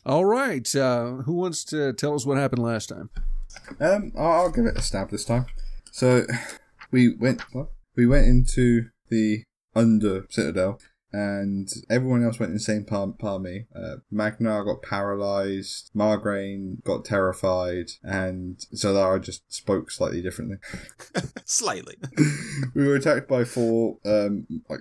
All right. Who wants to tell us what happened last time? I'll give it a stab this time. So we went into the under citadel, and everyone else went in the same part of me. Magnar got paralysed, Margraine got terrified, and Zalara just spoke slightly differently. Slightly. We were attacked by 4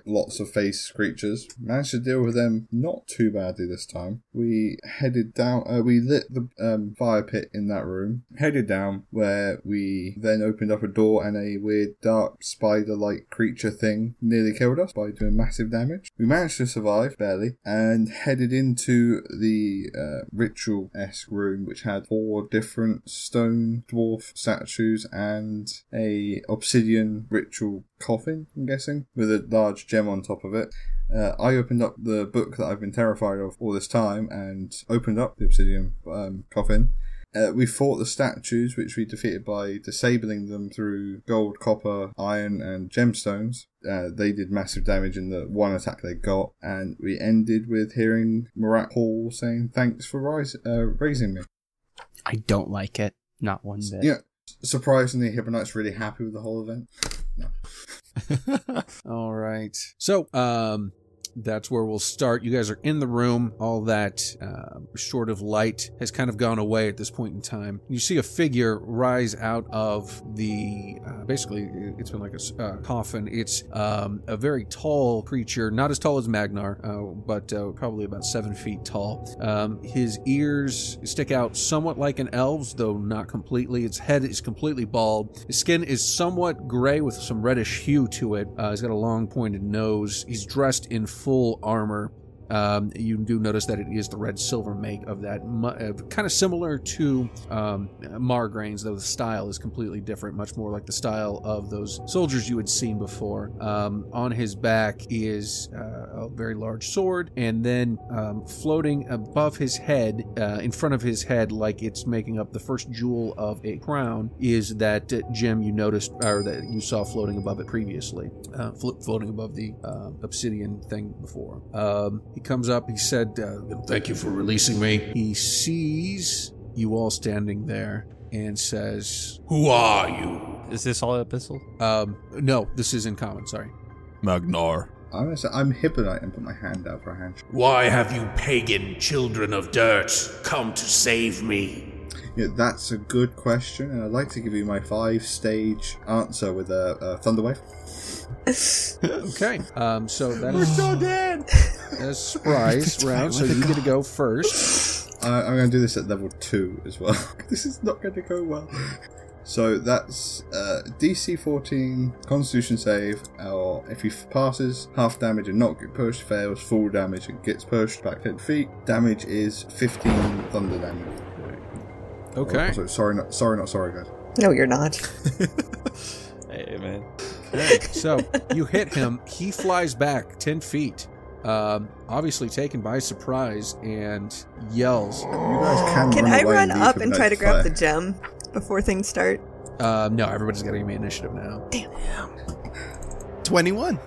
lots of face creatures. Managed to deal with them not too badly this time. We headed down, we lit the fire pit in that room, headed down, where we then opened up a door, and a weird dark spider-like creature thing nearly killed us by doing massive damage. We managed to survive, barely, and headed into the ritual-esque room, which had 4 different stone dwarf statues and a obsidian ritual coffin, I'm guessing, with a large gem on top of it. I opened up the book that I've been terrified of all this time and opened up the obsidian coffin. We fought the statues, which we defeated by disabling them through gold, copper, iron, and gemstones. They did massive damage in the one attack they got, and we ended with hearing Marat Hall saying, "Thanks for raising me." I don't like it. Not one bit. Yeah, surprisingly, Hibonite's really happy with the whole event. No. All right. So, that's where we'll start. You guys are in the room. All that short of light has kind of gone away at this point in time. You see a figure rise out of the, basically, it's been like a coffin. It's a very tall creature, not as tall as Magnar, but probably about 7 feet tall. His ears stick out somewhat like an elf's, though not completely. Its head is completely bald. His skin is somewhat gray with some reddish hue to it. He's got a long pointed nose. He's dressed in full armor. You do notice that it is the red silver make of that, kind of similar to Margraine's, though the style is completely different, much more like the style of those soldiers you had seen before. On his back is a very large sword, and then floating above his head, in front of his head, like it's making up the first jewel of a crown, is that gem you noticed, or that you saw floating above it previously, floating above the obsidian thing before. He comes up, he said, "Thank you for releasing me." He sees you all standing there and says, "Who are you?" Is this all epistle? No, this is in common, sorry. Magnar. I'm Hibonite and put my hand out for a handshake. Why have you pagan children of dirt come to save me? Yeah, that's a good question, and I'd like to give you my 5-stage answer with a Thunderwave. Okay, so that We're is so dead! a surprise round, so you get to go first. I'm going to do this at level 2 as well. This is not going to go well. So that's DC 14, Constitution save, or if he passes, half damage and not get pushed, fails, full damage and gets pushed back 10 feet. Damage is 15 thunder damage. Okay. Oh, sorry, not sorry, guys. No, you're not. Hey, man. Okay, so you hit him. He flies back 10 feet, obviously taken by surprise, and yells. You guys Can run I away run and up leave and him try to grab fire. the gem before things start? No, everybody's got to give me initiative now. 21.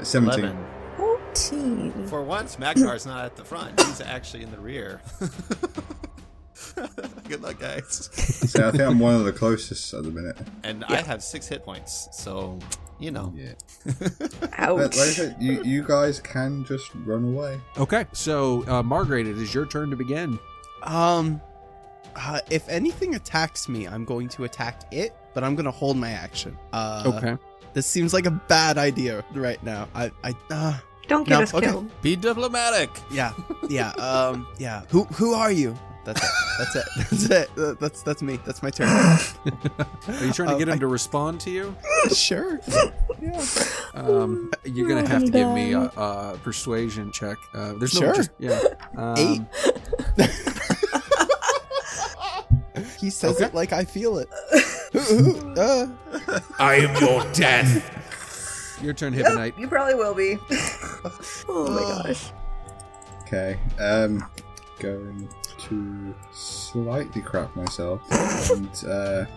17. 11. 14. For once, Magnar's not at the front. He's actually in the rear. Good luck, guys. So I think I'm one of the closest at the minute. And I have 6 hit points, so, you know. Yeah. Ouch. Like I said, you guys can just run away. Okay, so Margaret, it is your turn to begin. If anything attacks me, I'm going to attack it, but I'm going to hold my action. Okay. This seems like a bad idea right now. Don't get No, us okay. killed. Be diplomatic. Yeah. Yeah. Who are you? That's it. That's me. That's my turn. Are you trying to get him to respond to you? Sure. Yeah. You're going to have to give me a persuasion check. There's no Sure. just, yeah. 8. He says it like I feel it. I am your death. Your turn, Yep, Hibonite. you probably will be. Oh my gosh. Okay. Going to slightly crap myself and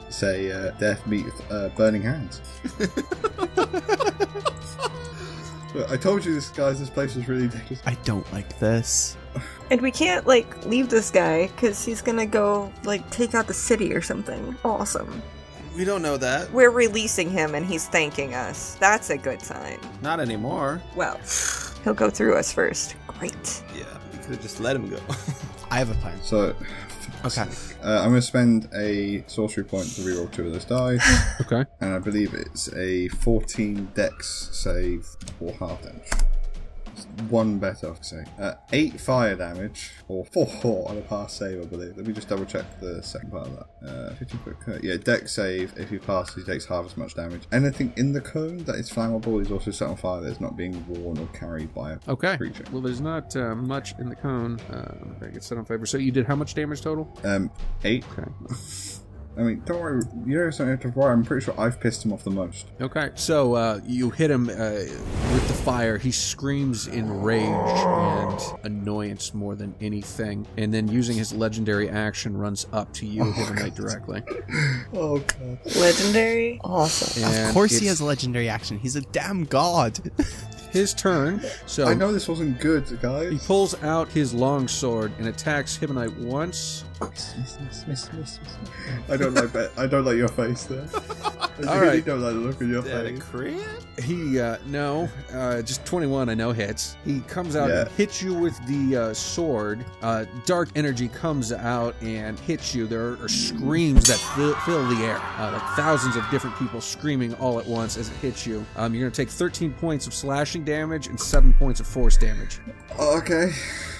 say death meet burning hands. I told you this place was really dangerous. I don't like this. And we can't, like, leave this guy, because he's gonna go, like, take out the city or something. Awesome. We don't know that. We're releasing him, and he's thanking us. That's a good sign. Not anymore. Well, he'll go through us first. Great. Yeah, we could have just let him go. I have a plan. So, Okay. I'm going to spend a sorcery point to reroll 2 of those die. Okay. And I believe it's a 14 dex save or half damage. One better, I say. 8 fire damage, or 4 on a pass save, I believe. Let me just double check the second part of that. 15 quick cut. Yeah, dex save. If he passes, he takes half as much damage. Anything in the cone that is flammable is also set on fire that is not being worn or carried by a creature. Well, there's not much in the cone that gets set on fire. So you did how much damage total? 8. Okay. I mean, don't worry. You don't have to worry. I'm pretty sure I've pissed him off the most. Okay, so you hit him with the fire. He screams in rage and annoyance more than anything, and then using his legendary action runs up to you, hit him right directly. Oh, God. Legendary? Awesome. And Of course he it's has legendary action. He's a damn god. his turn. So I know this wasn't good, guys. he pulls out his long sword and attacks Hibonite once. Miss. I don't like that. I don't like your face there. I All really right. don't like the look of your That a face. crit? He, no, just 21, I know hits. He comes out and hits you with the sword. Dark energy comes out and hits you. There are screams that fill the air, like thousands of different people screaming all at once as it hits you. You're going to take 13 points of slashing damage and 7 points of force damage. Okay.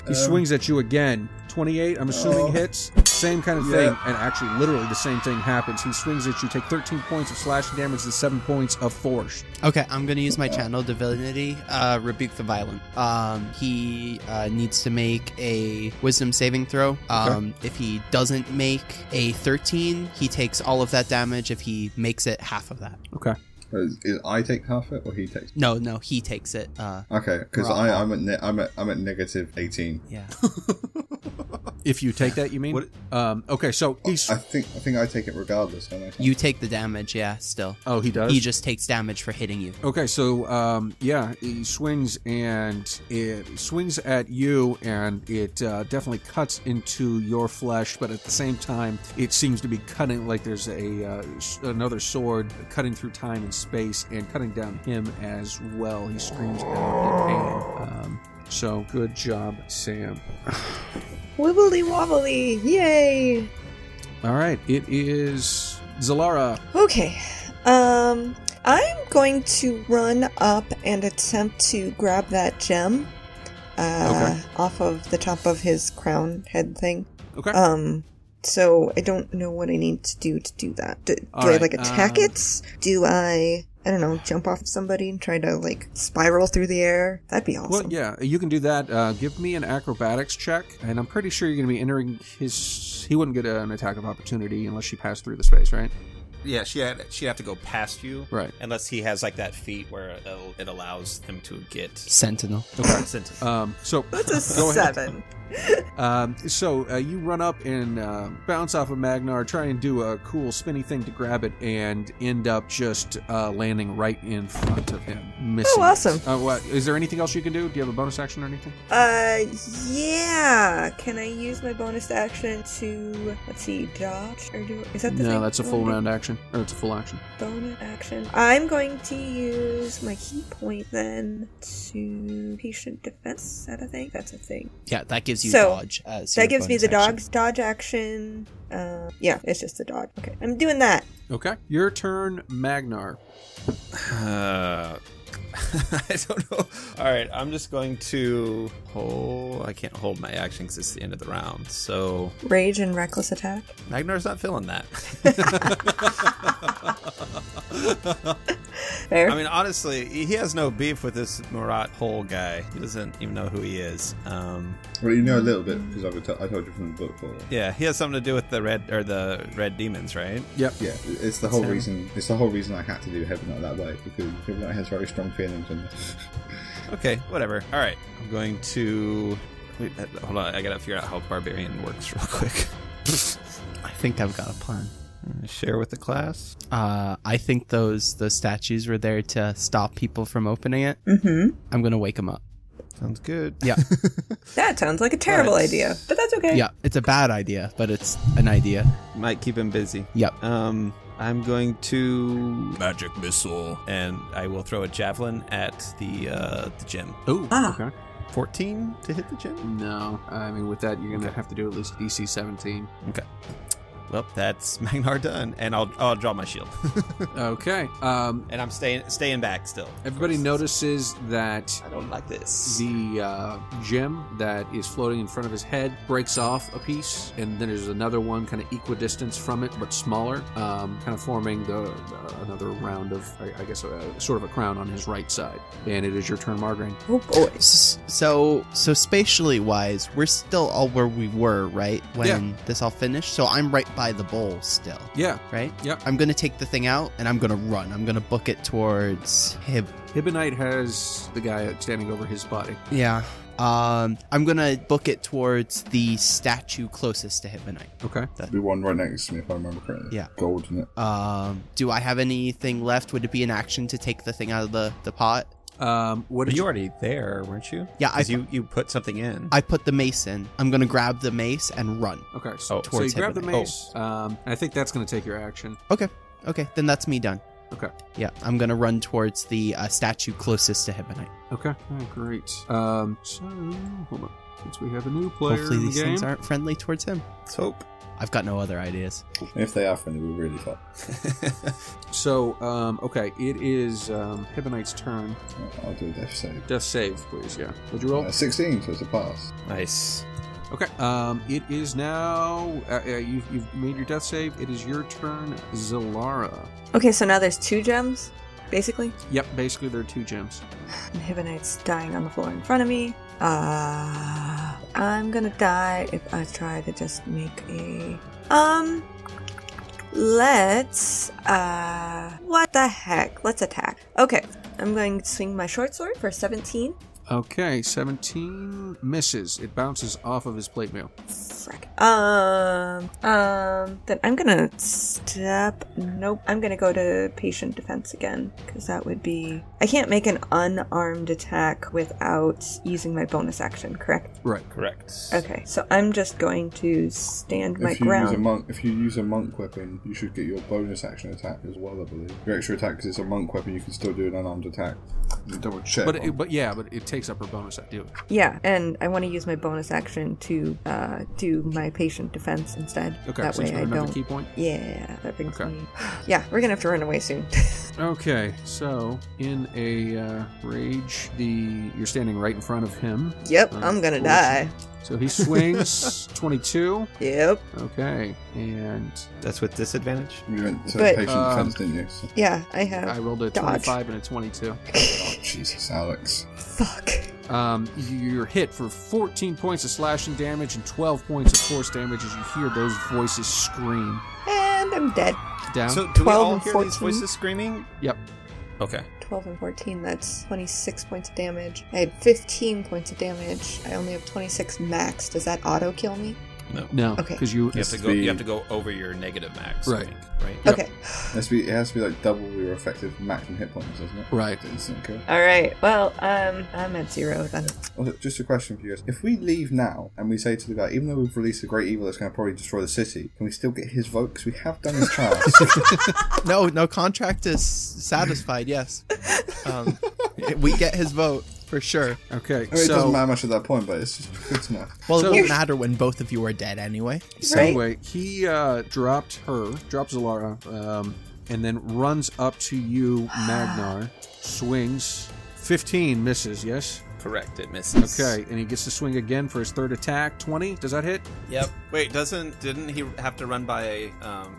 He swings at you again. 28, I'm assuming hits. Same kind of thing, and actually literally the same thing happens. He swings at you, take 13 points of slashing damage and 7 points of force. Okay, I'm gonna use my channel divinity, rebuke the violent. He needs to make a wisdom saving throw. If he doesn't make a 13, he takes all of that damage. If he makes it, half of that. Okay. I take half it, or he takes? No, he takes it. Okay, because I'm at negative 18. Yeah. If you take that, you mean? Okay, so he's... I think I take it regardless. Don't I? You take the damage, yeah, still. Oh, he does? He just takes damage for hitting you. Okay, so, yeah, he swings and it swings at you and it definitely cuts into your flesh, but at the same time, it seems to be cutting like there's another sword cutting through time and space and cutting down him as well. He screams out in pain. So, good job, Sam. Wibbly wobbly. Yay. All right, it is Zalara. Okay. I'm going to run up and attempt to grab that gem off of the top of his crown head thing. Okay. So I don't know what I need to do that. Do I like attack it? Do I don't know, jump off somebody and try to like spiral through the air? That'd be awesome. Well, yeah, you can do that. Give me an acrobatics check, and I'm pretty sure you're going to be entering his... He wouldn't get an attack of opportunity unless she passed through the space, right? Yeah, she'd have to go past you. Right. Unless he has like that feat where it allows him to get... Sentinel. Okay. Sentinel. So That's a go ahead. 7. So you run up and bounce off of Magnar, try and do a cool spinny thing to grab it, and end up just landing right in front of him, missing. Oh, awesome. What, is there anything else you can do? Do you have a bonus action or anything? Yeah. Can I use my bonus action to, let's see, dodge? Or is that the thing? No, that's a full round action. Or it's a full action. Bonus action. I'm going to use my key point then to patient defense. Is that a thing? That's a thing. Yeah, that gives you So, dodge. As That your gives me bonus the action. dodge action. Yeah, it's just a dodge. Okay, I'm doing that. Okay. Your turn, Magnar. I don't know. All right, I'm just going to hold... I can't hold my action because it's the end of the round, so... Rage and reckless attack. Magnar's not feeling that. Fair. I mean, honestly, he has no beef with this Murat Hole guy. He doesn't even know who he is. Well, you know a little bit because I told you from the book. Yeah, he has something to do with the red demons, right? Yep. Yeah, it's the whole reason. It's the whole reason I had to do Heaven Knight that way, because Heaven Knight has very strong feelings on this. Okay, whatever. All right, I'm going to... Wait, hold on, I gotta figure out how Barbarian works real quick. I think I've got a plan. Share with the class. I think those statues were there to stop people from opening it. Mm-hmm. I'm gonna wake them up. Sounds good. Yeah. That sounds like a terrible idea, but that's okay. Yeah, it's a bad idea, but it's an idea. Might keep him busy. Yep. I'm going to Magic missile. and I will throw a javelin at the gem. Oh, Ah. okay. 14 to hit the gem? No, I mean, with that, you're going to have to do at least DC 17. Okay. Well, that's Magnar done, and I'll draw my shield. Okay. And I'm staying back still. Everybody notices that I don't like this. the gem that is floating in front of his head breaks off a piece, and then there's another one kind of equidistance from it, but smaller, kind of forming another round of, I guess, sort of a crown on his right side. And it is your turn, Margarine. Oh boy. So spatially wise, we're still all where we were, right? When this all finished. So I'm right by the bowl still. Yeah. Right? Yep. I'm going to take the thing out and I'm going to run. I'm going to book it towards him. Hibonite has the guy standing over his body. Yeah. I'm going to book it towards the statue closest to Hibonite. Okay. There'll be one right next to me if I remember correctly. Yeah. Gold in it. Do I have anything left? Would it be an action to take the thing out of the pot? What But did you you... already there, weren't you? Yeah, 'Cause you put something in. I put the mace in. I'm going to grab the mace and run. Okay, Oh, so you towards grab the Hibonite. mace. I think that's going to take your action. Okay, then that's me done. Okay. Yeah, I'm going to run towards the statue closest to Hibonite. Okay. Oh, great. So, hold on. Since we have a new player Hopefully in the these game. things aren't friendly towards him. Let's hope. I've got no other ideas. And if they are friendly, we're really fun. So, okay, it is Hibonite's turn. I'll do a death save. Death save, please, yeah. Would you roll? 16, so it's a pass. Nice. Okay. It is now... you've made your death save. It is your turn, Zilara. Okay, so now there's 2 gems, basically. Yep, basically there are 2 gems. And Hibonite's dying on the floor in front of me. I'm gonna die if I try to just make a... Let's... What the heck? Let's attack. Okay, I'm going to swing my short sword for 17. Okay, 17 misses. It bounces off of his plate mail. Frick. Then I'm gonna Nope. I'm gonna go to patient defense again, because that would be... I can't make an unarmed attack without using my bonus action, correct? Right. Correct. Okay, so I'm just going to stand my ground. If you use a monk weapon, you should get your bonus action attack as well, I believe. Your extra attack, because it's a monk weapon, you can still do an unarmed attack. Double check. But it takes up her bonus to do it. Yeah, and I want to use my bonus action to do my patient defense instead. Okay, that so way you spend I another don't. key point? Yeah, that brings Okay. me. Yeah, we're gonna have to run away soon. Okay, so in a rage, you're standing right in front of him. Yep, I'm gonna die. So he swings 22. Yep. Okay, and That's with disadvantage? You went to But- patient defense, didn't you? So, Yeah, I have. I rolled a Dodge. 25 and a 22. oh, Jesus, Alex. Fuck. You're hit for 14 points of slashing damage and 12 points of force damage as you hear those voices scream. And I'm dead. Down. So do we 12 all and hear 14? these voices screaming? Yep. Okay. 12 and 14, that's 26 points of damage. I had 15 points of damage. I only have 26 max. Does that auto kill me? No. Okay. Because you... You have to go. You have to go over your negative max. Right. I think, right. Yep. Okay. It has to be like double your effective maximum hit points, doesn't it? Right. To instant kill. Alright, well, I'm at 0 then. Also, just a question for you guys. If we leave now and we say to the guy, even though we've released a great evil that's going to probably destroy the city, can we still get his vote? Because we have done his task. No contract is satisfied, yes. We get his vote, for sure. Okay, I mean, it doesn't so... matter much at that point, but it's just good to know. Well, So- it won't matter when both of you are dead anyway. So Right. anyway, he drops Zilara, and then runs up to you, Magnar, swings, 15 misses, yes? Correct. It misses. Okay, and he gets to swing again for his third attack, 20, does that hit? Yep. Wait. Didn't he have to run by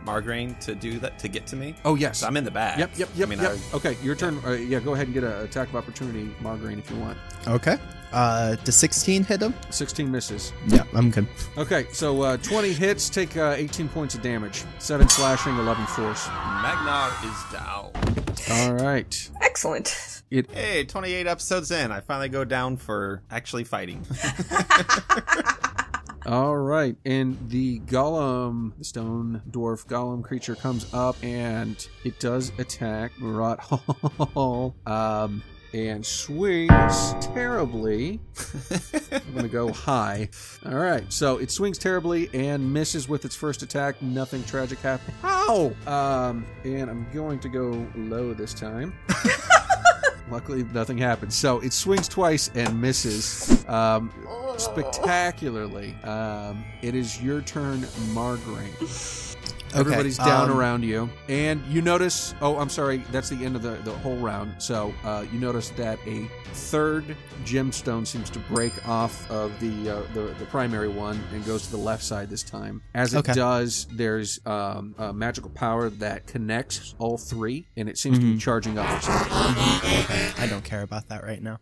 Margarine to do that to get to me? Oh, yes. So I'm in the back. Yep. I mean, Okay, your turn. Go ahead and get an attack of opportunity, Margarine, if you want. Okay. Does 16 hit him? 16 misses. Yeah, I'm good. Okay, so 20 hits, take 18 points of damage. 7 slashing, 11 force. Magnar is down. All right. Excellent. Hey, 28 episodes in, I finally go down for actually fighting. All right, and the golem, the stone dwarf golem creature comes up, and it does attack Murat Hall. and swings terribly. I'm going to go high. All right, so it swings terribly and misses with its first attack. Nothing tragic happened. Ow! And I'm going to go low this time. Luckily, nothing happens. So it swings twice and misses spectacularly. It is your turn, Margraine. Everybody's down around you. And you notice... Oh, I'm sorry. That's the end of the whole round. So you notice that a third gemstone seems to break off of the primary one and goes to the left side this time. As it does, there's a magical power that connects all three, and it seems to be charging up for something. Okay, I don't care about that right now.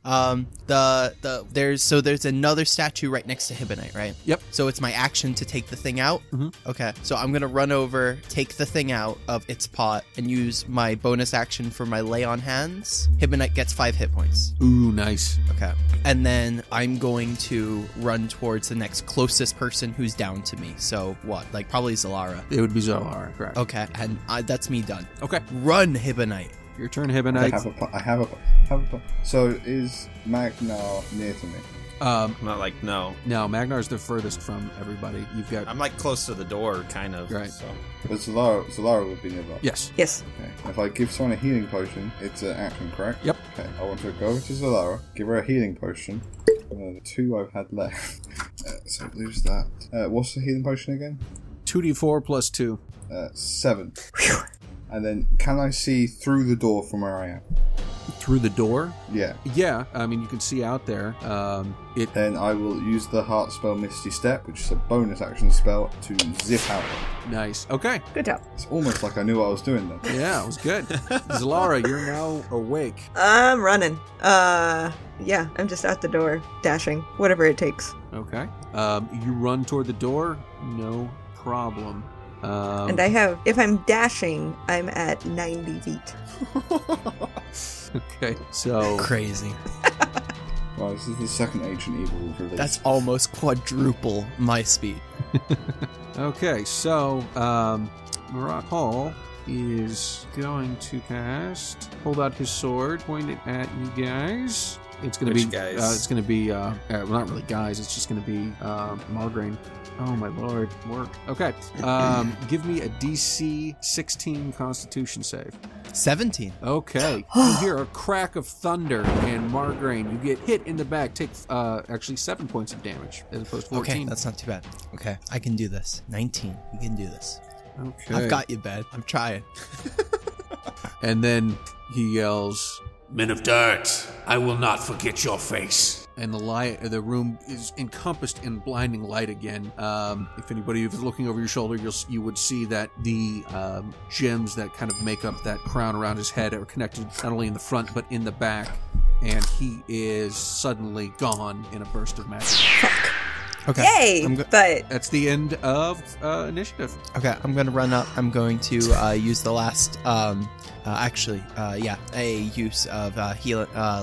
There's another statue right next to Hibonite, right? Yep. So it's my action to take the thing out? Okay, so I'm going to run over, take the thing out of its pot, and use my bonus action for my lay on hands. Hibonite gets 5 hit points. Ooh, nice. Okay. And then I'm going to run towards the next closest person who's down to me. So what? Like probably Zalara. It would be Zalara, correct. Okay, and that's me done. Okay. Run, Hibonite. Your turn, Hibonite. I have a So is Magnar near to me? Not like, no. No, Magnar's the furthest from everybody. You've got... I'm like close to the door, kind of. Right. So. But Zalara would be nearby. Yes. Yes. Okay. If I give someone a healing potion, it's an action, correct? Yep. Okay. I want to go over to Zalara, give her a healing potion. The 2 I've had left. So lose that. What's the healing potion again? 2d4 plus 2. 7. And then, can I see through the door from where I am? Through the door? Yeah. Yeah, I mean, you can see out there. Then I will use the Heart Spell Misty Step, which is a bonus action spell, to zip out. Nice. Okay. Good job. It's almost like I knew what I was doing then. Yeah, it was good. Zalara, you're now awake. I'm running. Yeah, I'm just out the door, dashing, whatever it takes. Okay. You run toward the door. No problem. And I have, if I'm dashing, I'm at 90 feet. Okay, so... Crazy. Well, this is the second Ancient Evil we've released. That's almost quadruple my speed. Okay, so, Marat Hall is going to cast, hold out his sword, point it at you guys. It's going to be, guys? It's going to be, well, not really guys, it's just going to be, Margraine. Oh my lord, work. Okay, give me a DC 16 Constitution save. 17. Okay, you hear a crack of thunder, and Margraine, you get hit in the back, take actually 7 points of damage as opposed to 14. Okay, that's not too bad. Okay, I can do this. 19. You can do this. Okay. I've got you, bed. I'm trying. And then he yells, Men of Dirt, I will not forget your face. and the room is encompassed in blinding light again. If anybody is looking over your shoulder, you would see that the gems that kind of make up that crown around his head are connected not only in the front but in the back, and he is suddenly gone in a burst of magic. Okay. Yay! But That's the end of initiative. Okay, I'm going to run up. I'm going to use the last, a use of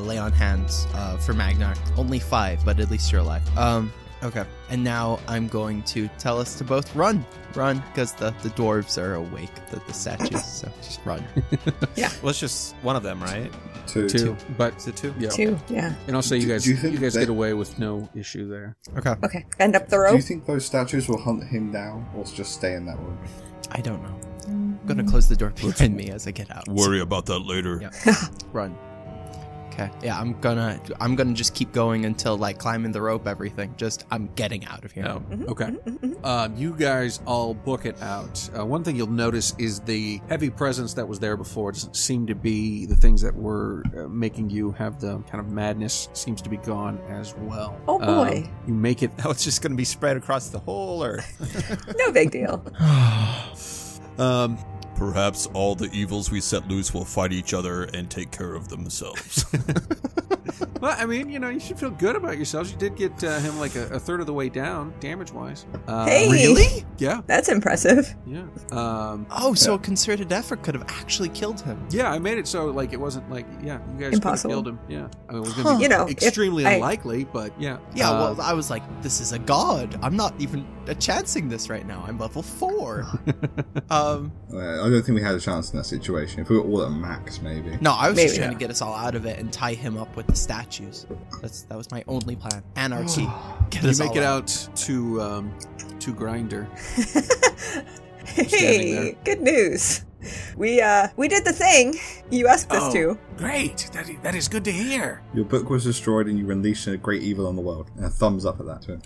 lay on hands for Magnar. Only 5, but at least you're alive. Okay. And now I'm going to tell us to both run, because the dwarves are awake, the statues, so just run. yeah, Well, it's just one of them, right? Two. But Is it 2? yeah. 2, yeah. And I'll say you guys Do you think get that- away with no issue there. Okay. Okay, end up the Do rope. you think those statues will hunt him down, or just stay in that room? I don't know. I'm going to close the door behind me as I get out. Worry about that later. Yeah. Run. Okay. Yeah, I'm gonna just keep going until like climbing the rope, everything. Just I'm getting out of here. Oh, okay. You guys all book it out. One thing you'll notice is the heavy presence that was there before doesn't seem to be the things that were making you have the kind of madness seems to be gone as well. Oh, boy. You make it. Now it's just going to be spread across the whole earth. No big deal. Perhaps all the evils we set loose will fight each other and take care of themselves. Well, I mean, you should feel good about yourselves. You did get him like a third of the way down, damage-wise. Hey! Really? Yeah. That's impressive. Yeah. So a concerted effort could have actually killed him. Yeah, I made it so like it wasn't like you guys could have Impossible. killed him. Yeah, I mean, it was going to be extremely unlikely, but yeah. Yeah, well, I was like, this is a god. I'm not even chancing this right now. I'm level 4. I don't think we had a chance in that situation. If we were all at max, maybe. No, I was Maybe. just trying to get us all out of it and tie him up with the statues. That was my only plan. Anarchy. Get You us make all it out. to Grinder. Hey, good news. We did the thing you asked us to. Great. That is good to hear. Your book was destroyed and you unleashed a great evil on the world. And a thumbs up at that too.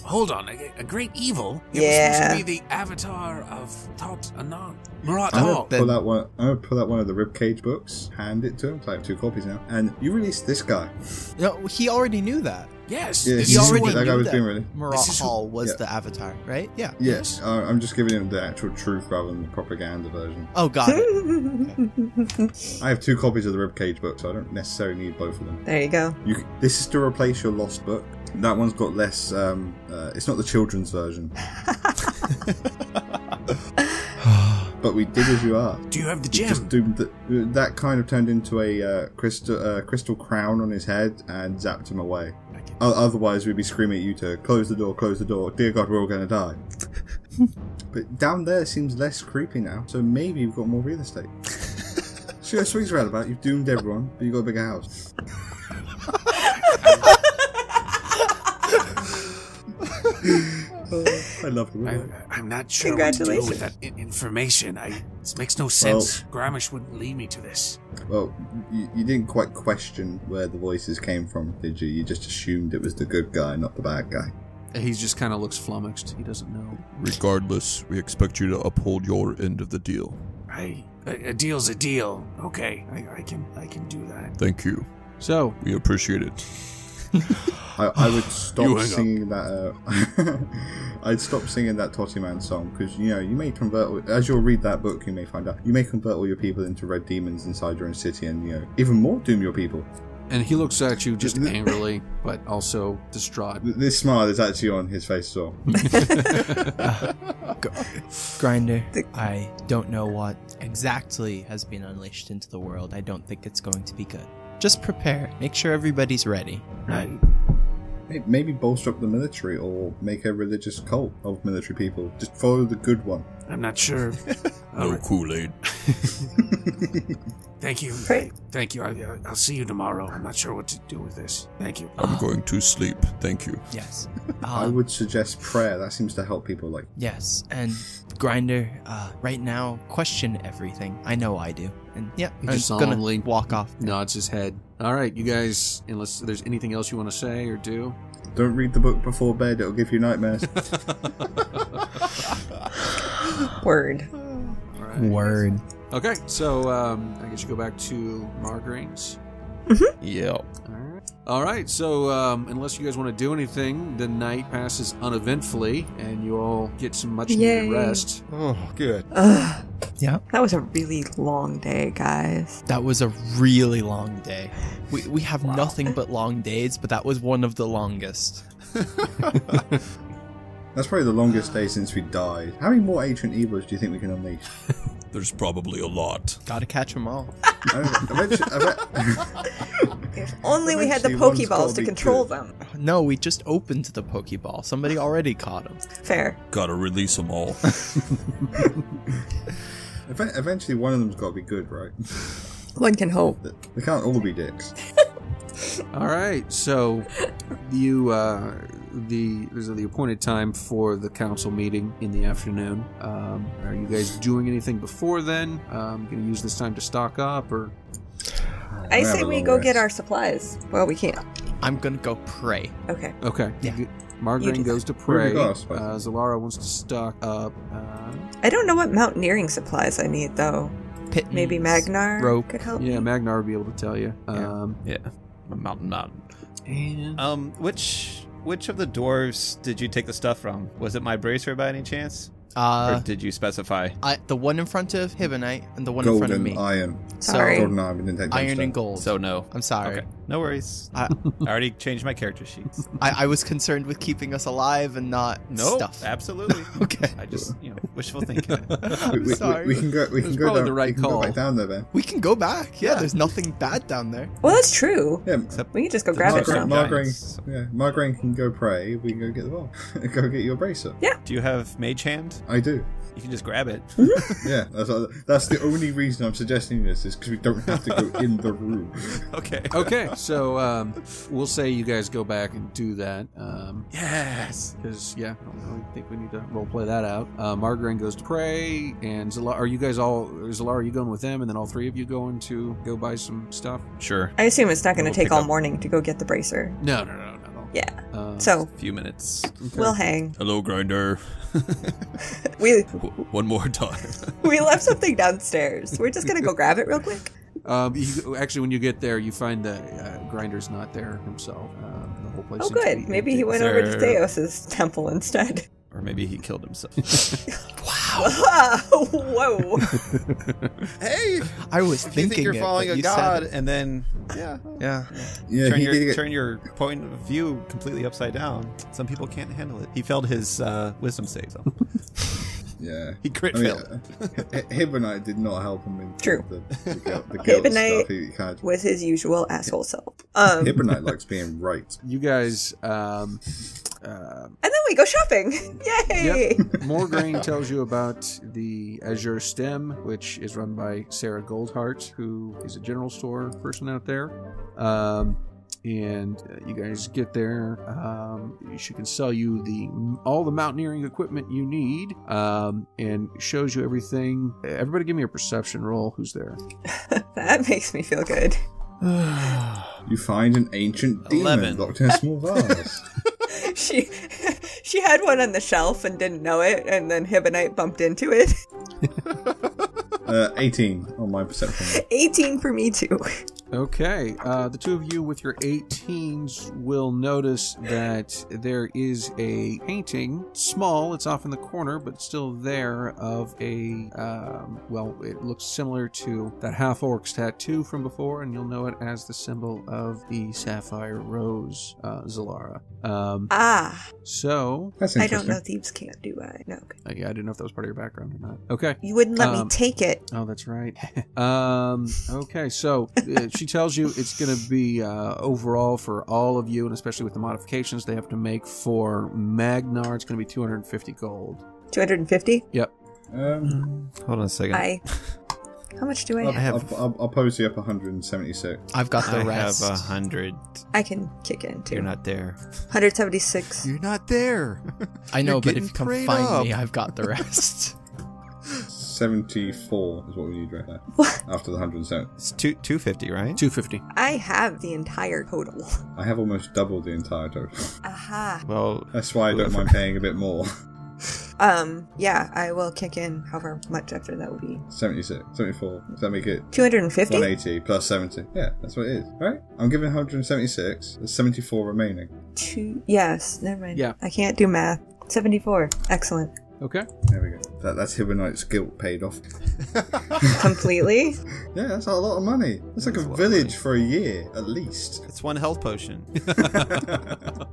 Hold on. A great evil? It Yeah. was supposed to be the avatar of Tot Anon. Murat I'm Hall. gonna pull out one of the ribcage books, hand it to him. So I have 2 copies now. And you released this guy. No, he already knew that. Yes. Yeah, this He is already what- that guy knew was that being really. Murat This is who- Hall was yeah. the avatar, right? Yeah. Yes, I'm just giving him the actual truth rather than the propaganda version. Oh, got it. I have 2 copies of the ribcage book, so I don't necessarily need both of them. There you go. This is to replace your lost book. That one's got less. It's not the children's version. But we did as you asked. Do you have the We just gem? doomed that kind of turned into a crystal crown on his head and zapped him away. Otherwise, we'd be screaming at you to close the door, dear God, we're all going to die. But down there seems less creepy now, so maybe you've got more real estate. See how swings around about, you've doomed everyone, but you've got a bigger house. I love it. I'm not sure what to do with Congratulations. that information. This makes no sense. Gramish wouldn't lead me to this. Well, you didn't quite question where the voices came from, did you? You just assumed it was the good guy, not the bad guy. He just kind of looks flummoxed. He doesn't know. Regardless, we expect you to uphold your end of the deal. A deal's a deal. Okay, I can do that. Thank you. So, We appreciate it. I would You stop hang up. singing that. I'd stop singing that Totty Man song because you may convert. As you'll read that book, you may find out you may convert all your people into red demons inside your own city, and even more doom your people. and he looks at you just angrily, but also distraught. This smile is actually on his face as well. Grinder, I don't know what exactly has been unleashed into the world. I don't think it's going to be good. Just prepare. Make sure everybody's ready. Maybe bolster up the military or make a religious cult of military people. Just follow the good one. I'm not sure. No Kool-Aid. Thank you. Great. Thank you. I'll see you tomorrow. I'm not sure what to do with this. Thank you. I'm going to sleep. Thank you. Yes. I would suggest prayer. That seems to help people. Yes, and Grinder, right now, question everything. I know I do. And yeah, He I'm just gonna solemnly walk off. nods his head. All right, you guys, unless there's anything else you want to say or do. Don't read the book before bed. It'll give you nightmares. Word. All right. Word. Okay, so I guess you go back to Margraines. Yeah. All right, so unless you guys want to do anything, the night passes uneventfully, and you all get some much-needed Yay. rest. Oh, good. Ugh. Yeah. That was a really long day, guys. That was a really long day. We have nothing but long days, but that was one of the longest. That's probably the longest day since we died. How many more ancient evils do you think we can unleash? There's probably a lot. Gotta catch them all. If only we had the Eventually, one's Pokeballs gotta to be control good. them. No, we just opened the Pokeball. Somebody already caught him. Fair. Gotta release them all. Eventually, one of them's got to be good, right? One can hope. They can't all be dicks. All right, so you there's the appointed time for the council meeting in the afternoon. Are you guys doing anything before then? Going to use this time to stock up, or I have say a we long go rest. get our supplies. Well, we can't. I'm gonna go pray. Okay. okay? Yeah. You Margarine do goes to Where do pray. you go, I suppose? Zalara wants to stock up. I don't know what mountaineering supplies I need, though. Pittance, Maybe Magnar rope. could help Yeah, me? Magnar would be able to tell you. Yeah. Mountain. And Which of the dwarves did you take the stuff from? Was it my bracer by any chance? Or did you specify? The one in front of Hibonite and the one in front of me. Golden iron. Sorry. Golden iron. We didn't take Iron gemstone. and gold. So no. I'm sorry. Okay. No worries. I already changed my character sheets. I was concerned with keeping us alive and not No, stuff. absolutely. Okay. I just, wishful thinking. Sorry. We can go. We can go probably down. the right we can go call. back down there, Ben. We can go back. Yeah, there's nothing bad down there. Well, that's true. Yeah. We can just go grab it Margaret- from. Margaret can go pray. We can go get the ball. Go get your bracer. Yeah. Do you have Mage Hand? I do. You can just grab it. Yeah, that's the only reason I'm suggesting this is because we don't have to go in the room. Okay. Okay, so we'll say you guys go back and do that. Yes. Because, I don't really think we need to roleplay that out. Margarine goes to pray, and Zalara, are you going with them, and then all three of you going to go buy some stuff? Sure. I assume it's not going to We'll take pick all up. morning to go get the bracer. No. Yeah. So, A few minutes. we'll hang. Hello, Grinder. We One more time. we left something downstairs. We're just going to go grab it real quick. Actually, when you get there, you find that Grinder's not there himself. The whole place Oh, seems to good. be Maybe empty. he went Is over to there- Theos's temple instead. Or maybe he killed himself. Whoa. Hey! I was If you thinking think you're it, following but a you said god, it. and then, yeah. Yeah, turn, he your, did get. turn your point of view completely upside down. Some people can't handle it. He failed his wisdom save, though. Yeah. He crit I mean, failed. Hibonite did not help him in True. the guilt Hibonite stuff. He kind of, Was his usual asshole self. Hibonite likes being right. You guys, And then we go shopping. Yay! Morgraine tells you about the Azure Stem, which is run by Sarah Goldhart, who is a general store person out there. And you guys get there. She can sell you all the mountaineering equipment you need, and shows you everything. Everybody, give me a perception roll. Who's there? That makes me feel good. You find an ancient demon 11. locked in a small vase. She had one on the shelf and didn't know it, and then Hibonite bumped into it. 18 on my perception. 18 for me too. Okay, the two of you with your 18s will notice that there is a painting, small, it's off in the corner, but still there, of a, it looks similar to that half-orc's tattoo from before, and you'll know it as the symbol of the sapphire rose, Zalara. So, That's I interesting. don't know thieves can't do I. No. Okay. I didn't know if that was part of your background or not. Okay. You wouldn't let me take it. Oh, that's right. Okay, so she tells you it's going to be overall for all of you, and especially with the modifications they have to make for Magnar, it's going to be 250 gold. 250? Yep. Hold on a second. How much do I have? I'll pose you up 176. I've got the I rest. have 100. I can kick in too. You're not there. 176. You're not there. I know, You're but if getting you come prayed find up. me, I've got the rest. 74 is what we need right there. What? After the 170. It's 250, right? 250. I have the entire total. I have almost double the entire total. Aha. Well, That's why I don't mind paying a bit more. Yeah, I will kick in however much after that would be. 76, 74. Does that make it 250? 180 plus 70? Yeah, that's what it is, right? I'm giving 176. There's 74 remaining. Yes, never mind. Yeah. I can't do math. 74. Excellent. Okay. There we go. That's Hibonite's guilt paid off. Completely? Yeah, that's a lot of money. That's like a village for a year, at least. it's one health potion.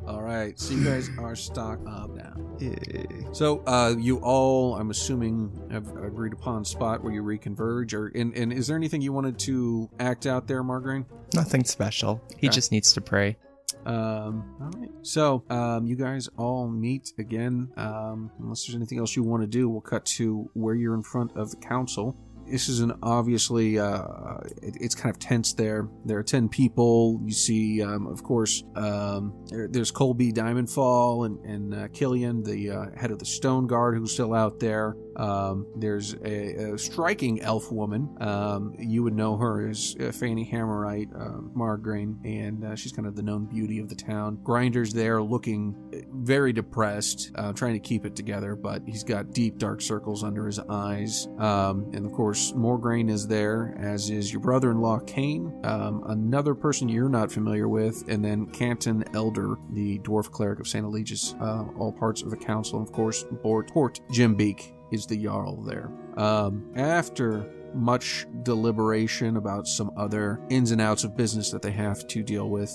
All right, so you guys are stocked up now. So you all, I'm assuming, have agreed upon spot where you reconverge, and is there anything you wanted to act out there, Margarine? Nothing special. He Okay. just needs to pray. All right. So, you guys all meet again. Unless there's anything else you want to do, we'll cut to where you're in front of the council. This is obviously, it's kind of tense there. There are 10 people. You see, of course, there's Colby Diamondfall and Killian, the head of the Stone Guard, who's still out there. There's a striking elf woman. You would know her as Fanny Hammerite, Margraine, and she's kind of the known beauty of the town. Grinder's there looking very depressed, trying to keep it together, but he's got deep dark circles under his eyes. And of course, course, Morgraine is there, as is your brother-in-law, Kane, another person you're not familiar with, and then Canton Elder, the dwarf cleric of St. Eligius, all parts of the council. Of course, Tort Jimbeak is the Jarl there. After much deliberation about some other ins and outs of business that they have to deal with,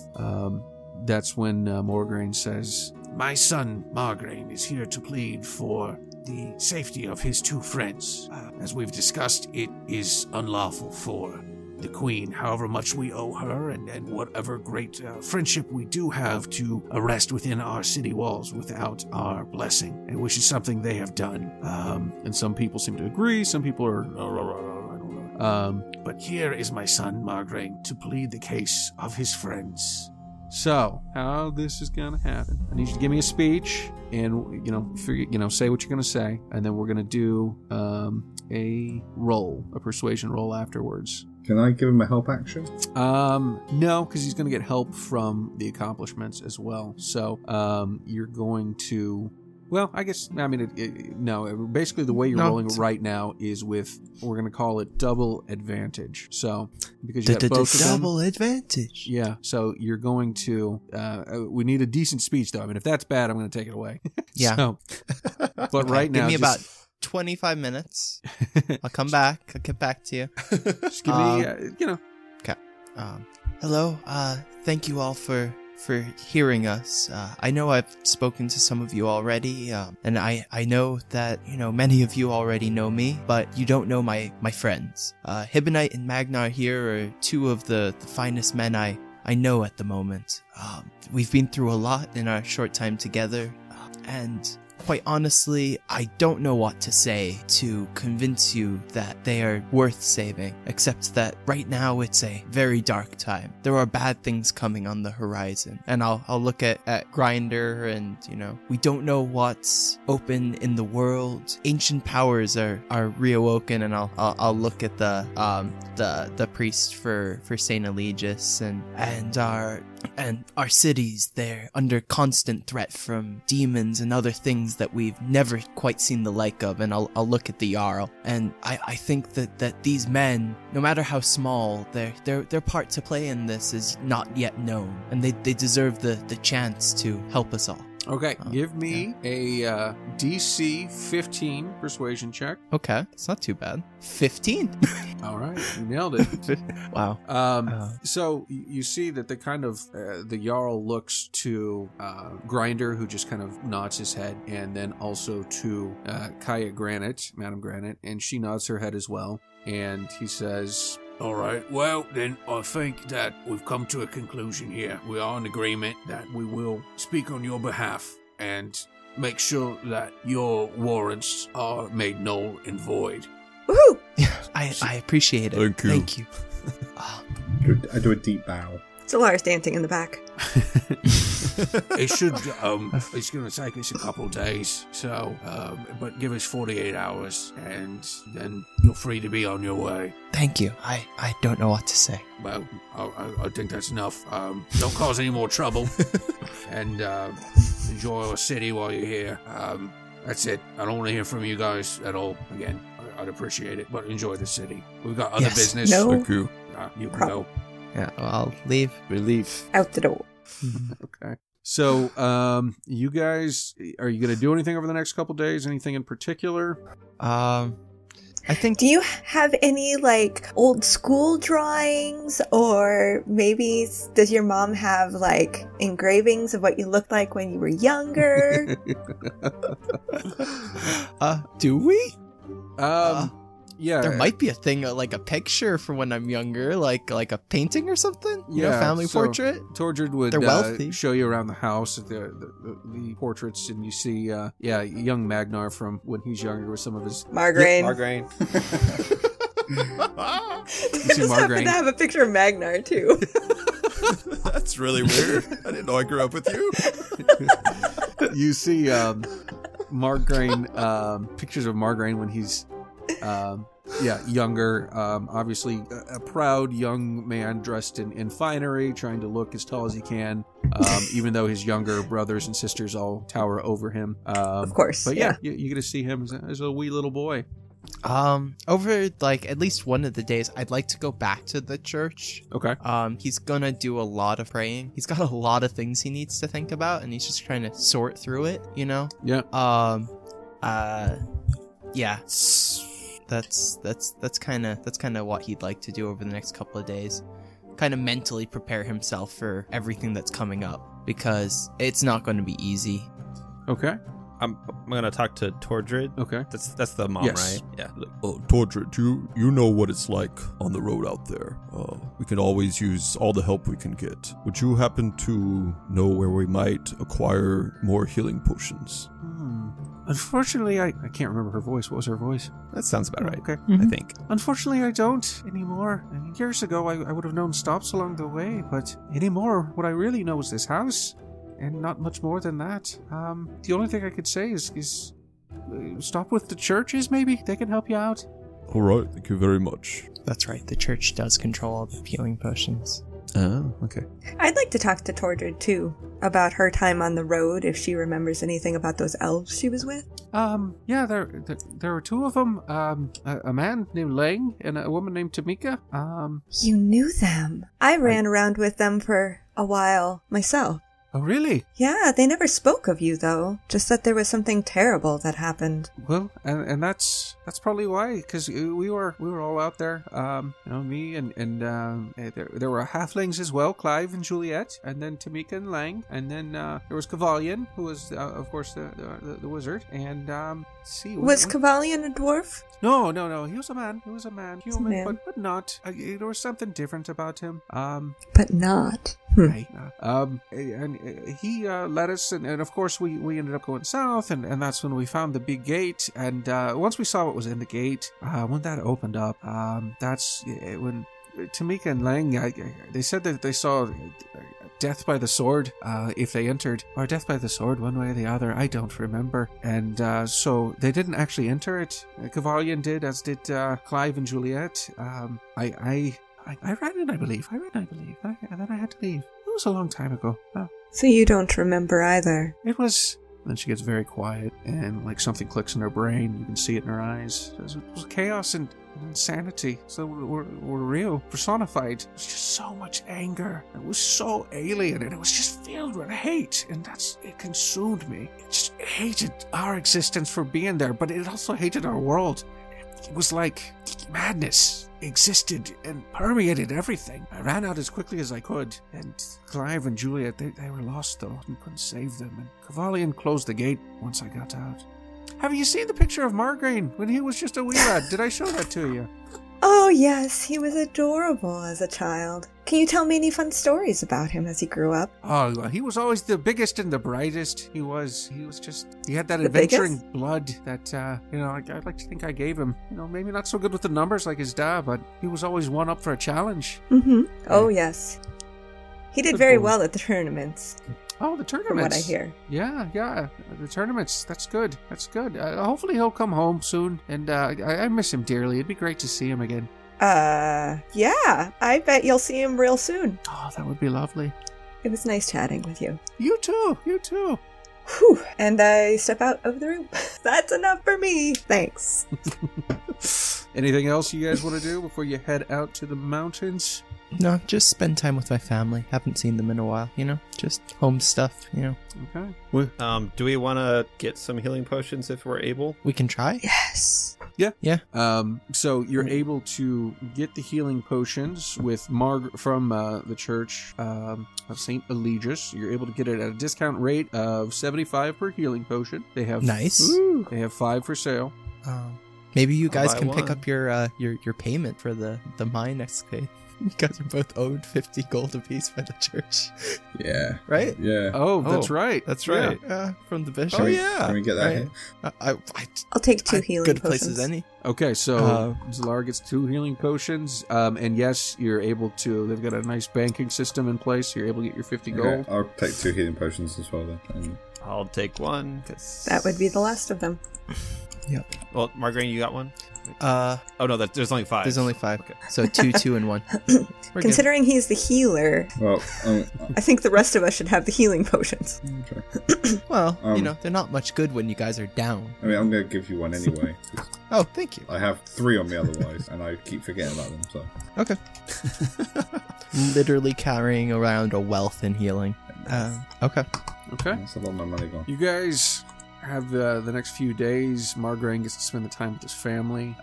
that's when Morgraine says, My son, Margraine, is here to plead for the safety of his two friends. As we've discussed, it is unlawful for the Queen, however much we owe her and whatever great friendship we do have, to arrest within our city walls without our blessing, and which is something they have done. And some people seem to agree, some people are, I don't know. But here is my son, Margraine, to plead the case of his friends. So, how this is gonna happen? I need you to give me a speech, and say what you're gonna say, and then we're gonna do a persuasion roll afterwards. Can I give him a help action? No, because he's gonna get help from the accomplishments as well. So, you're going to. Well, I guess, no. Basically, the way you're rolling right now is with, we're going to call it double advantage. So, because you got both of them. Double advantage. Yeah, so you're going to, we need a decent speech, though. I mean, if that's bad, I'm going to take it away. Yeah. So, but okay, right now, give me about 25 minutes. I'll come back. I'll get back to you. Just give me, Okay. Hello. Thank you all for hearing us. I know I've spoken to some of you already, and I know that, many of you already know me, but you don't know my friends. Hibonite and Magnar here are two of the finest men I know at the moment. We've been through a lot in our short time together, and quite honestly, I don't know what to say to convince you that they are worth saving, except that right now it's a very dark time. There are bad things coming on the horizon, and I'll look at Grinder, and we don't know what's open in the world. Ancient powers are reawoken, and I'll look at the priest for St. Eligius, and our cities, they're under constant threat from demons and other things that we've never quite seen the like of. And I'll look at the Jarl, and I think that these men, no matter how small, their part to play in this is not yet known, and they deserve the chance to help us all. Okay, give me a DC 15 persuasion check. Okay, it's not too bad. 15. All right, you nailed it. Wow. So you see that the kind of the Jarl looks to Grinder, who just kind of nods his head, and then also to Kaya Granite, Madam Granite, and she nods her head as well. And he says, All right, well, then I think that we've come to a conclusion here. We are in agreement that we will speak on your behalf and make sure that your warrants are made null and void. Woohoo! I appreciate it. Thank you. I do a deep bow. Solar's dancing in the back. It should, it's going to take us a couple days, so, but give us 48 hours, and then you're free to be on your way. Thank you. I don't know what to say. Well, I think that's enough. Don't cause any more trouble, and enjoy our city while you're here. That's it. I don't want to hear from you guys at all again. I'd appreciate it, but enjoy the city. We've got other business. No. Thank you. You can go. Yeah, well, I'll leave. we leave. Out the door. Okay. So, you guys, are you going to do anything over the next couple days? Anything in particular? I think. Do you have any, old school drawings? Or maybe does your mom have, engravings of what you looked like when you were younger? Do we? Yeah. There might be a thing, like a picture from when I'm younger, like a painting or something? Family portrait? Tortured would They're wealthy. show you around the house, the portraits, and you see, young Magnar from when he's younger with some of his... Margraine. Margraine. You see Just happen Margraine. to have a picture of Magnar, too. That's really weird. I didn't know I grew up with you. You see Margraine, pictures of Margraine when he's... younger, obviously a proud young man dressed in finery, trying to look as tall as he can, even though his younger brothers and sisters all tower over him. Of course. But you get to see him as a wee little boy. Over like at least one of the days, I'd like to go back to the church. Okay. He's gonna do a lot of praying. He's got a lot of things he needs to think about, and he's just trying to sort through it, you know? Yeah. Yeah. That's kind of what he'd like to do over the next couple of days. Kind of mentally prepare himself for everything that's coming up, because it's not going to be easy. Okay. I'm gonna talk to Tordred. Okay. That's the mom, Yes. right? Yeah. Oh, Tordred, you know what it's like on the road out there. We can always use all the help we can get. Would you happen to know where we might acquire more healing potions? Unfortunately, I can't remember her voice. What was her voice? That sounds about right. Okay. I think. Unfortunately, I don't anymore. I mean, years ago, I would have known stops along the way, but anymore, what I really know is this house, and not much more than that. The only thing I could say is stop with the churches, maybe? They can help you out. All right, thank you very much. That's right. The church does control all the healing potions. Oh, okay. I'd like to talk to Tordred, too, about her time on the road, if she remembers anything about those elves she was with. Yeah, there were two of them. A man named Lang and a woman named Tamika. You knew them. I ran around with them for a while myself. Oh, really? Yeah, they never spoke of you, though. Just that there was something terrible that happened. Well, and that's probably why, because we were all out there. Me and there were halflings as well, Clive and Juliet, and then Tamika and Lang, and then there was Kavalion, who was of course the wizard, and was Kavalion a dwarf? No, he was a man. Human, man. but not. There was something different about him. But not. Right. And he led us, and of course we ended up going south, and that's when we found the big gate. And once we saw what was in the gate, when that opened up, that's when Tamika and Lang, they said that they saw death by the sword if they entered, or death by the sword one way or the other. I don't remember. And so they didn't actually enter it. Kavalion did, as did Clive and Juliet. I ran in, I believe. And then I had to leave. It was a long time ago. So you don't remember either? It was... Then she gets very quiet, and like something clicks in her brain. You can see it in her eyes. It was chaos and insanity. So we're real, personified. It was just so much anger. It was so alien, and it was just filled with hate. And it consumed me. It just hated our existence for being there, but it also hated our world. It was like madness existed and permeated everything. I ran out as quickly as I could, and Clive and Juliet, they were lost though, and couldn't save them, and Kavalion closed the gate once I got out. Have you seen the picture of Margraine when he was just a wee lad? Did I show that to you? Oh yes, he was adorable as a child. Can you tell me any fun stories about him as he grew up? Oh, he was always the biggest and the brightest. He had that adventuring blood that, I'd like to think I gave him. Maybe not so good with the numbers like his dad, but he was always one up for a challenge. Mm-hmm. Oh, yes. He did very well at the tournaments. Oh, the tournaments. From what I hear. Yeah. The tournaments. That's good. Hopefully he'll come home soon, and I miss him dearly. It'd be great to see him again. Yeah. I bet you'll see him real soon. Oh, that would be lovely. It was nice chatting with you. You too. Whew. And I step out of the room. That's enough for me. Thanks. Anything else you guys want to do before you head out to the mountains? No, just spend time with my family. Haven't seen them in a while, Just home stuff, Okay. Do we want to get some healing potions if we're able? We can try. Yes. Yeah. So you're able to get the healing potions with from the Church of St. Eligius. You're able to get it at a discount rate of 75 per healing potion. They have nice. They have 5 for sale. Maybe you guys can one. pick up your payment for the mine next day. You guys are both owed 50 gold apiece by the church. Yeah. Right? Yeah. Oh, that's right. That's right. From the bishop. Can we get that hit? I'll take 2 healing good potions. place as any. Okay, so Zalar gets 2 healing potions, and yes, you're able to. They've got a nice banking system in place. So you're able to get your 50 gold. Okay, I'll take 2 healing potions as well then. And... I'll take 1. Cause... That would be the last of them. Yep. Well, Margarine, you got 1? Oh no, there's only 5. There's only 5. Okay. So 2, 2, and 1. Considering he's the healer, well, I think the rest of us should have the healing potions. Well, they're not much good when you guys are down. I mean, I'm going to give you one anyway. Oh, thank you. I have 3 on me otherwise, and I keep forgetting about them, so. Okay. Literally carrying around a wealth in healing. Okay. Okay. That's a lot of my money gone. You guys have the next few days. Margraine gets to spend the time with his family.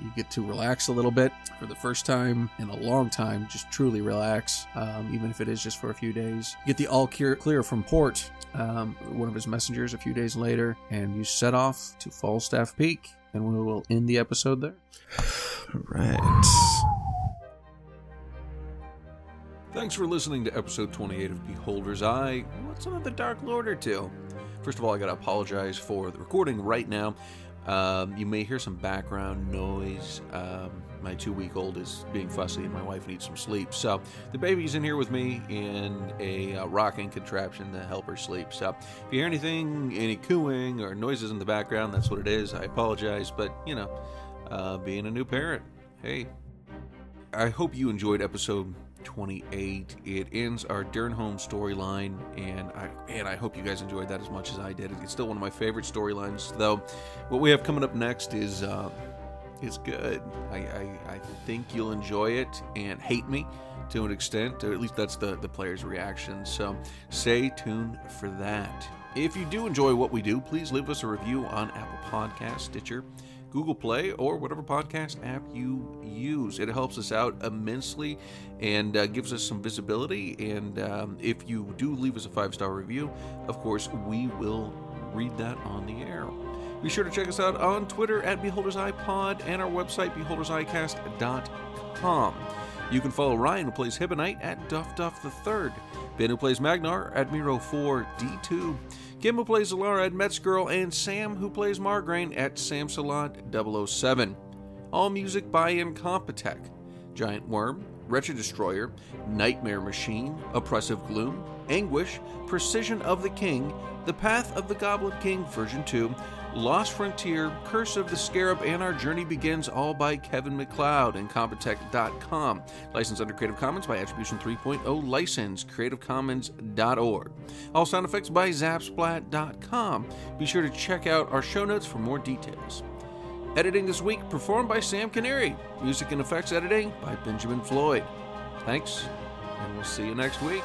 You get to relax a little bit for the first time in a long time. Just truly relax, even if it is just for a few days. You get the all clear from Port, one of his messengers, a few days later, and you set off to Falstaff Peak, and we will end the episode there. Right. Thanks for listening to episode 28 of Beholder's Eye. What's another Dark Lord or two? First of all, I gotta apologize for the recording right now. You may hear some background noise. My 2-week-old is being fussy and my wife needs some sleep. So the baby's in here with me in a rocking contraption to help her sleep. So if you hear anything, any cooing or noises in the background, that's what it is. I apologize, but you know, being a new parent, hey. I hope you enjoyed episode 28. It ends our Durnholm storyline, and I hope you guys enjoyed that as much as I did. It's still one of my favorite storylines, though. What we have coming up next is good. I think you'll enjoy it and hate me to an extent, or at least that's the player's reaction. So stay tuned for that. If you do enjoy what we do, please leave us a review on Apple Podcasts, Stitcher, Google Play, or whatever podcast app you use. It helps us out immensely and gives us some visibility. And if you do leave us a 5-star review, of course, we will read that on the air. Be sure to check us out on Twitter at BeholdersEyePod and our website, beholderseyecast.com. You can follow Ryan, who plays Hibonite, at DuffDuff3rd, Ben, who plays Magnar, at Miro4D2, Kim, who plays Alara, at Metzgirl, and Sam, who plays Margraine, at Samsalot007. All music by Incompetech. Giant Wyrm, Wretched Destroyer, Nightmare Machine, Oppressive Gloom, Anguish, Procession of the King, The Path of the Goblin King version 2, Lost Frontier, Curse of the Scarab, and Our Journey Begins, all by Kevin MacLeod, Incompetech.com. Licensed under Creative Commons by Attribution 3.0 license, creativecommons.org. All sound effects by Zapsplat.com. Be sure to check out our show notes for more details. Editing this week performed by Sam Canary. Music and effects editing by Benjamin Floyd. Thanks, and we'll see you next week.